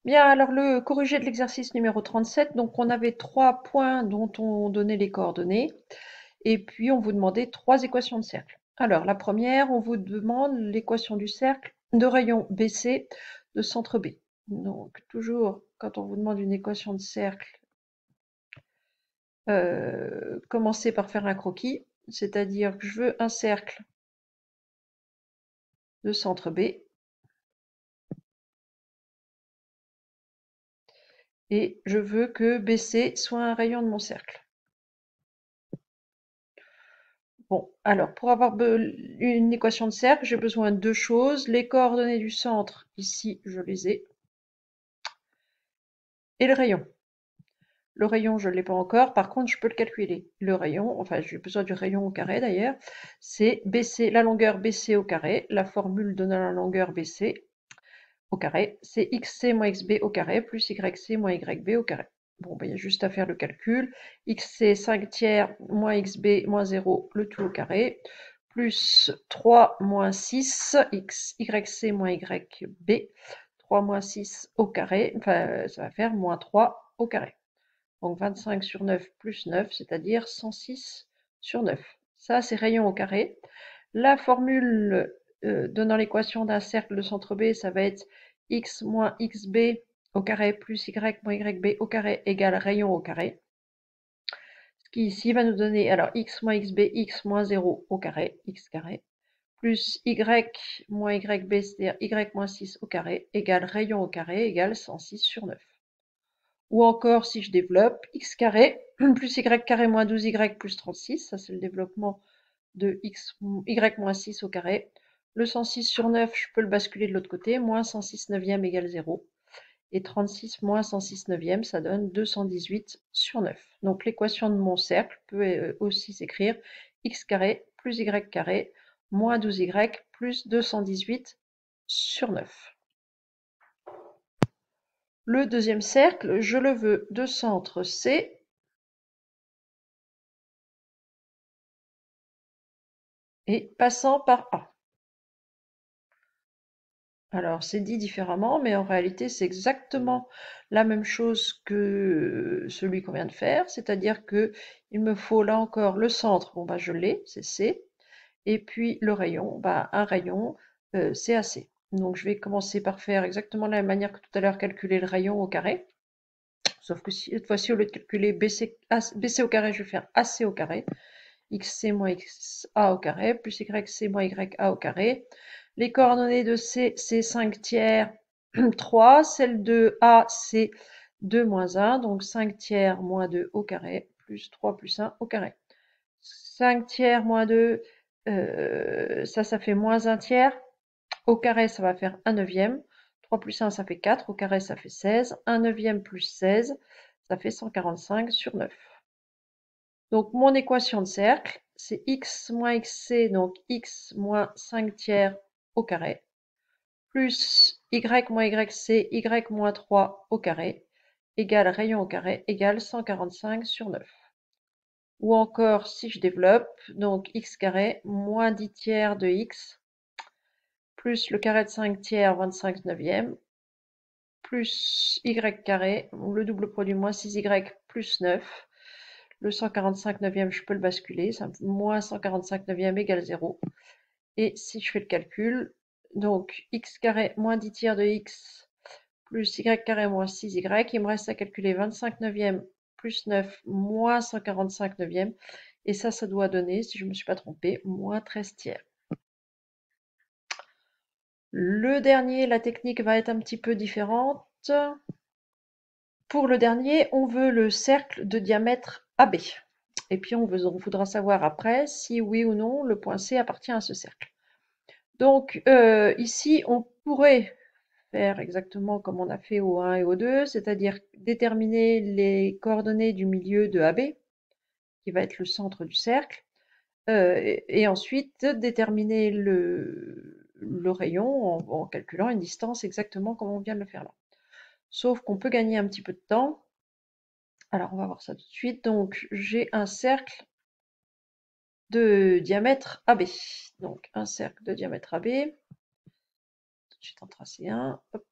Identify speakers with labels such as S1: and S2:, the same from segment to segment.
S1: Bien, alors le corrigé de l'exercice numéro 37, donc on avait 3 points dont on donnait les coordonnées, et puis on vous demandait 3 équations de cercle. Alors la première, on vous demande l'équation du cercle de rayon BC de centre B. Donc toujours, quand on vous demande une équation de cercle, commencez par faire un croquis, c'est-à-dire que je veux un cercle de centre B, et je veux que BC soit un rayon de mon cercle. Bon, alors pour avoir une équation de cercle, j'ai besoin de deux choses. Les coordonnées du centre, ici je les ai, et le rayon. Le rayon, je ne l'ai pas encore, par contre je peux le calculer. Le rayon, enfin j'ai besoin du rayon au carré d'ailleurs, c'est BC, la longueur BC au carré, la formule donnant la longueur BC au carré, c'est xc moins xb au carré plus yc moins yb au carré. Bon, ben, il y a juste à faire le calcul. Xc 5 tiers moins xb moins 0, le tout au carré, plus 3 moins 6, yc moins yb, 3 moins 6 au carré, enfin ça va faire moins 3 au carré. Donc 25 sur 9 plus 9, c'est-à-dire 106 sur 9. Ça, c'est rayon au carré. La formule donnant l'équation d'un cercle de centre B, ça va être x moins xb au carré plus y moins yb au carré égale rayon au carré. Ce qui ici va nous donner alors x moins xb, x moins 0 au carré, x carré, plus y moins yb, c'est-à-dire y moins 6 au carré, égale rayon au carré, égale 106 sur 9. Ou encore, si je développe, x carré plus y carré moins 12y plus 36, ça c'est le développement de y moins 6 au carré. Le 106 sur 9, je peux le basculer de l'autre côté, moins 106 neuvième égale 0. Et 36 moins 106 neuvième, ça donne 218 sur 9. Donc l'équation de mon cercle peut aussi s'écrire x carré plus y carré moins 12y plus 218 sur 9. Le deuxième cercle, je le veux de centre C et passant par A. Alors, c'est dit différemment, mais en réalité, c'est exactement la même chose que celui qu'on vient de faire, c'est-à-dire que il me faut là encore le centre, bon bah je l'ai, c'est C, et puis le rayon, bah un rayon, c'est AC. Donc je vais commencer par faire exactement de la même manière que tout à l'heure, calculer le rayon au carré, sauf que cette fois-ci, au lieu de calculer BC au carré, je vais faire AC au carré, xc moins xa au carré, plus yc moins ya au carré. Les coordonnées de C, c'est 5 tiers 3, celle de A, c'est 2 moins 1, donc 5 tiers moins 2 au carré, plus 3 plus 1 au carré. 5 tiers moins 2, ça fait moins 1 tiers. Au carré, ça va faire 1 neuvième. 3 plus 1, ça fait 4. Au carré, ça fait 16. 1 neuvième plus 16, ça fait 145 sur 9. Donc mon équation de cercle, c'est x moins xc, donc x moins 5 tiers au carré, plus y moins yc, y moins 3 au carré, égale rayon au carré, égale 145 sur 9. Ou encore, si je développe, donc x carré moins 10 tiers de x, plus le carré de 5 tiers, 25 neuvième, plus y carré, le double produit moins 6y plus 9. Le 145 neuvième, je peux le basculer, ça moins 145 neuvième égale 0. Et si je fais le calcul, donc x carré moins 10 tiers de x plus y carré moins 6y, il me reste à calculer 25 neuvième plus 9 moins 145 neuvième. Et ça doit donner, si je ne me suis pas trompée, moins 13 tiers. Le dernier, la technique va être un petit peu différente. Pour le dernier, on veut le cercle de diamètre AB. Et puis on voudra savoir après si oui ou non le point C appartient à ce cercle. Donc ici, on pourrait faire exactement comme on a fait au 1 et au 2, c'est-à-dire déterminer les coordonnées du milieu de AB, qui va être le centre du cercle, et ensuite déterminer le rayon en calculant une distance exactement comme on vient de le faire là. Sauf qu'on peut gagner un petit peu de temps. Alors on va voir ça tout de suite. Donc j'ai un cercle de diamètre AB. Donc un cercle de diamètre AB. Tout de suite en tracer un. Hop.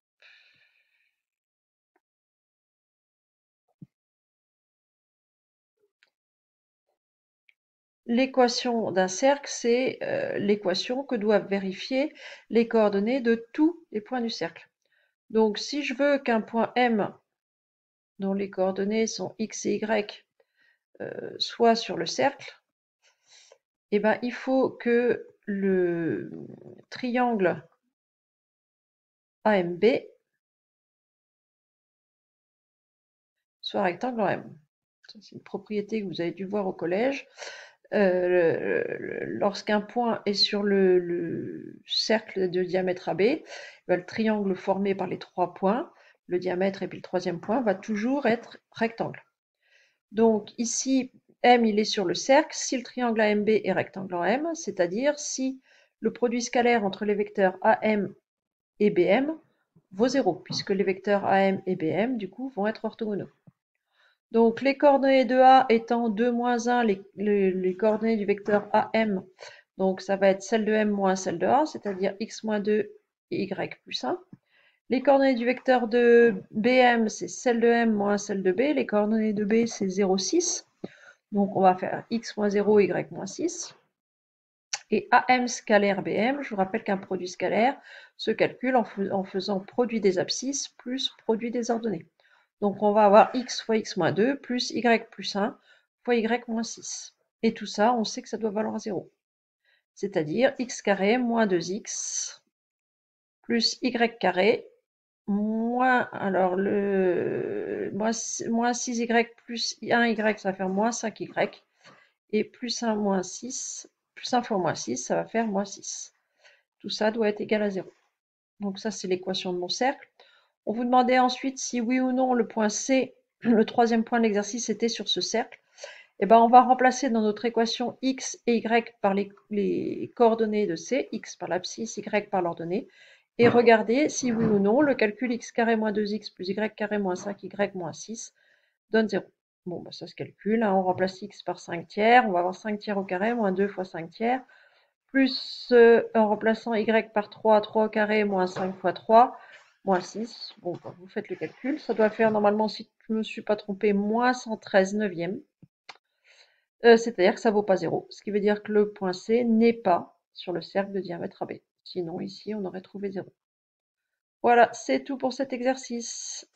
S1: L'équation d'un cercle, c'est l'équation que doivent vérifier les coordonnées de tous les points du cercle. Donc, si je veux qu'un point M, dont les coordonnées sont x et y, soit sur le cercle, eh ben, il faut que le triangle AMB soit rectangle en M. C'est une propriété que vous avez dû voir au collège. Lorsqu'un point est sur le cercle de diamètre AB, ben, le triangle formé par les 3 points, le diamètre et puis le troisième point, va toujours être rectangle. Donc ici, M il est sur le cercle si le triangle AMB est rectangle en M, c'est-à-dire si le produit scalaire entre les vecteurs AM et BM vaut 0, puisque les vecteurs AM et BM, du coup, vont être orthogonaux. Donc les coordonnées de A étant 2, moins 1, les coordonnées du vecteur AM, donc ça va être celle de M moins celle de A, c'est-à-dire x moins 2 et y plus 1. Les coordonnées du vecteur de BM, c'est celle de M moins celle de B. Les coordonnées de B, c'est 0, 6. Donc on va faire x moins 0, y moins 6. Et AM scalaire BM, je vous rappelle qu'un produit scalaire se calcule en faisant produit des abscisses plus produit des ordonnées. Donc on va avoir x fois x moins 2 plus y plus 1 fois y moins 6. Et tout ça, on sait que ça doit valoir 0. C'est-à-dire x carré moins 2x plus y carré moins, alors moins 6y plus 1y, ça va faire moins 5y. Et plus 1 moins 6, plus 1 fois moins 6, ça va faire moins 6. Tout ça doit être égal à 0. Donc ça, c'est l'équation de mon cercle. On vous demandait ensuite si oui ou non le point C, le troisième point de l'exercice, était sur ce cercle. Et ben, on va remplacer dans notre équation x et y par les coordonnées de C, x par l'abscisse, y par l'ordonnée, et regarder si oui ou non le calcul x carré moins 2x plus y carré moins 5y moins 6 donne 0. Bon, bah, ça se calcule, hein. On remplace x par 5 tiers, on va avoir 5 tiers au carré, moins 2 fois 5 tiers, plus en remplaçant y par 3, 3 au carré, moins 5 fois 3, moins 6. Bon, bah, vous faites le calcul, ça doit faire normalement, si je ne me suis pas trompé, moins 113 neuvième. C'est-à-dire que ça ne vaut pas 0, ce qui veut dire que le point C n'est pas sur le cercle de diamètre AB. Sinon, ici, on aurait trouvé 0. Voilà, c'est tout pour cet exercice.